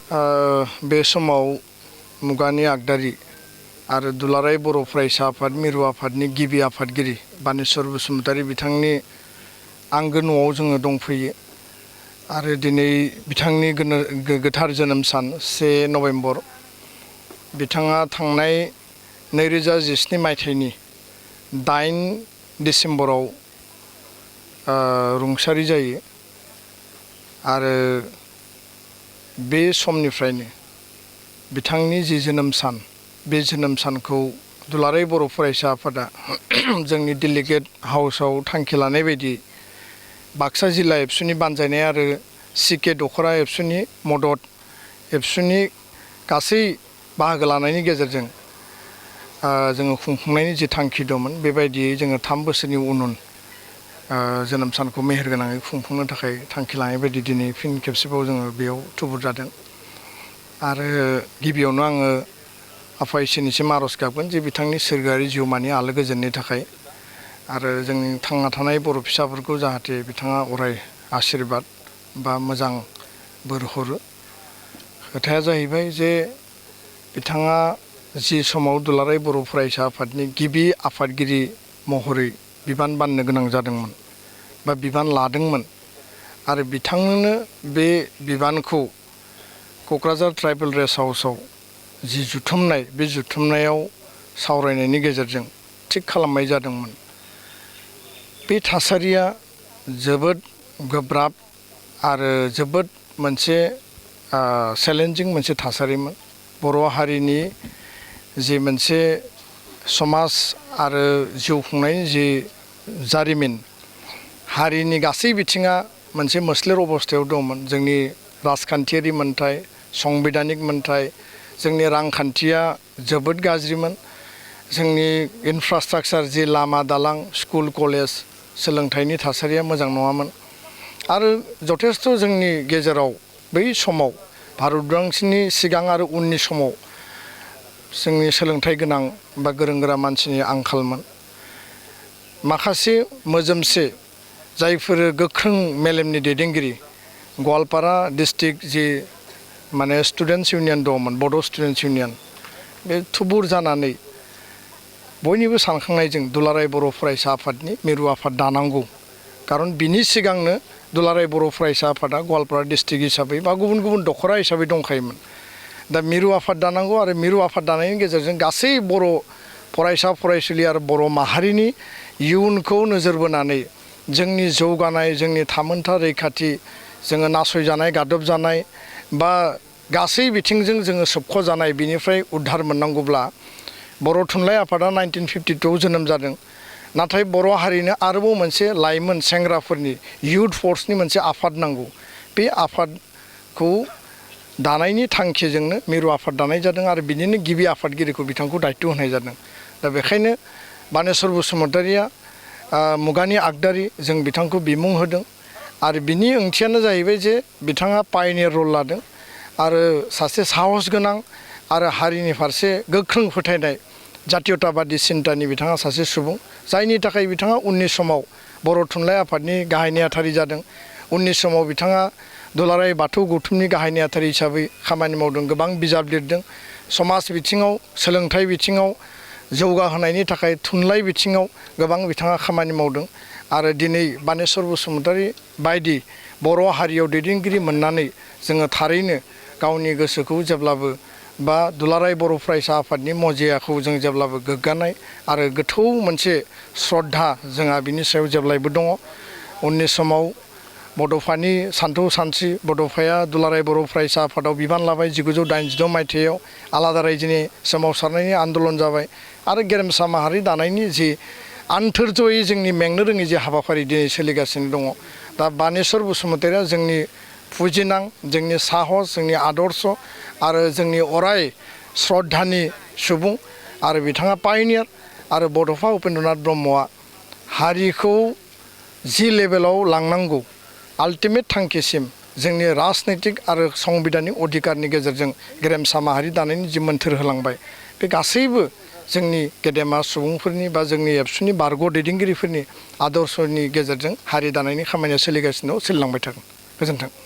बे समाव मुगानि आगदारि आरो दुलाराय बर' फरायसा आफाद मिरु आफादनि गिबि आफादगिरि बानेश्वर बसुमतारी बिथांनि आंगो न'आव जोङो दंफैयो आरो दिनै बिथांनि गोथार जोनोम सान 1 नभेम्बर बिथाङा थांनाय 2017 मायथाइनि 8 डिसेम्बराव रुंसारि जायो आरो बे समनिफ्रायनो बिथांनि जि जोनोम सान बे जोनोम सानखौ दुलाराय बर' फरायसा आफादा जोंनि डेलिगेट हाउसआव थांखि लानाय बायदि बाक्सा जिल्ला एबसुनि बानजायनाय आरो सिके दखरा एबसुनि मदद एबसुनि गासै बाहागो लानायनि गेजेरजों जोङो खुंफुंनायनि जि थांखि दंमोन बेबायदियै जोङो 3 बोसोरनि उन जोनोम सानखौ मेहेरगोनाङै खुंफुंनो थाखाय थांखि लानाय बायदि दिनै फिन खेबसेबाव जोङो बेयाव थुबुर जादों आरो गिबियावनो आङो आफा इसोरनिसिम आर'ज गाबगोन जे बिथांनि सोरगोआरि जिउमानि आलो गोजोननि थाखाय आरो जोंनि थांना थानाय बर' फिसाफोरखौ जाहाथे बिथाङा अराय आशीर्बाद बा मोजां बोर हरो खोथाया जाहैबाय जे बिथाङा जि समाव दुलाराय बर' फरायसा आफादनि गिबि आफादगिरि महरै बिबान बाननो गोनां जादोंमोन बा बिबान लादोंमोन आरो बिथांनोनो बे बिबानखौ क'क्राझार ट्राइबेल रेस्ट हाउसआव जि जुथुमनाय बे जुथुमनायाव सावरायनायनि गेजेरजों थिग खालामनाय जादोंमोन बे थासारिया जोबोद गोब्राब आरो जोबोद मोनसे चेलेन्जिं मोनसे थासारिमोन बर' हारिनि जि मोनसे समाज आरो जिउ खुंनायनि जि जारिमिन हारिनि गासै बिथिङा मोनसे मोस्लेर अबस्थायाव दंमोन जोंनि राजखान्थियारि मोनथाय संबिधानिक मोनथाय जोंनि रांखान्थिया जोबोद गाज्रिमोन जोंनि इनफ्रास्ट्राक्चार जि लामा दालां स्कुल कलेज सोलोंथाइनि थासारिया मोजां नङामोन आरो जथेस्थ' जोंनि गेजेराव बै समाव भारत उदांस्रिनि सिगां आरो उननि समाव जोंनि सोलोंथाइ गोनां बा गोरों गोरा मानसिनि आंखालमोन माखासे मोजोमसे जायफोर गोख्रों मेलेमनि दैदेनगिरि गवालपारा डिस्ट्रिक्ट जि माने स्टुडेन्टस इउनियन दंमोन बड' स्टुडेन्टस इउनियन बे थुबुर जानानै बयनिबो सानखांनायजों दुलाराय बर' फरायसा आफादनि मिरु आफाद दानांगौ खारन बिनि सिगांनो दुलाराय बर' फरायसा आफादा गवालपारा डिस्ट्रिक्ट हिसाबै बा गुबुन गुबुन दखरा हिसाबै दंखायोमोन दा मिरु आफाद दानांगौ आरो मिरु आफाद दानायनि गेजेरजों गासै बर' फरायसा फरायसुलि आरो बर' माहारिनि इयुनखौ नोजोर बोनानै जोंनि जौगानाय जोंनि थामोनथा रैखाथि जोङो नासयजानाय गादबजानाय बा गासै बिथिंजों जोङो सोबख'जानाय बिनिफ्राय उद्धार मोननांगौब्ला बर' थुनलाइ आफादा 1952 जोनोम जादों नाथाय बर' हारिनो आरोबाव मोनसे लाइमोन सेंग्राफोरनि इयुथ फर्सनि मोनसे आफाद नांगौ बे आफादखौ दानायनि थांखिजोंनो मिरु आफाद दानाय जादों आरो बिनिनो गिबि आफादगिरिखौ बिथांखौ दायित्व होनाय जादों दा बेखायनो बानेश्वर बसुमतारीया मुगानि आगदारि जों बिथांखौ बिमुं होदों आरो बिनि ओंथियानो जाहैबाय जे बिथाङा पायनियर रल लादों आरो सासे साहस गोनां आरो हारिनि फारसे गोख्रों फोथायनाय जातीयताबादि सिन्तानि बिथाङा सासे सुबुं जायनि थाखाय बिथाङा उननि समाव बर' थुनलाइ आफादनि गाहाय नेहाथारि जादों उननि समाव बिथाङा दुलाराय बाथौ गौथुमनि गाहाय नेहाथारि हिसाबै खामानि मावदों गोबां बिजाब लिरदों समाज बिथिङाव सोलोंथाइ बिथिङाव जौगाहोनायनि थाखाय थुनलाइ बिथिङाव गोबां बिथाङा खामानि मावदों आरो दिनै बानेश्वर बसुमतारी बायदि बर' हारियाव दैदेनगिरि मोननानै जोङो थारैनो गावनि गोसोखौ जेब्लाबो बा दुलाराय बर' फरायसा आफादनि मजियाखौ जों जेब्लाबो गोग्गानाय आरो गोथौ मोनसे श्रद्धा जोंहा बिनि सायाव जेब्लायबो दङ उननि समाव बड'फानि सानथौ सानस्रि बड'फाया दुलाराय बर' फरायसा आफादाव बिबान लाबाय 1986 मायथाइयाव आलादा रायजोनि सोमावसारनायनि आन्दलन जाबाय आरो गेरेमसा माहारि दानायनि जि आन्थोरजयै जोंनि मेंनो रोङि जे हाबाफारि दिनै सोलिगासिनो दङ दा बानेश्वर बसुमतारीया जोंनि फुजिनां जोंनि साहस जोंनि आदर्श आरो जोंनि अराय श्रद्धानि सुबुं आरो बिथाङा पायनियार आरो बड'फा उपेन्द्रनाथ ब्रह्मआ हारिखौ जि लेभेलाव लांनांगौ आल्टिमेट थांखिसिम जोंनि राजनैतिक आरो संबिधानिक अधिकारनि गेजेरजों गेरेमसा माहारि दानायनि जि मोन्थोर होलांबाय बे गासैबो जोंनि गेदेमा सुबुंफोरनि बा जोंनि एबसुनि बारग' दैदेनगिरिफोरनि आदर्शनि गेजेरजों हारि दानायनि खामानिया सोलिगासिनो दं सोलिलांबाय थागोन गोजोन्थों।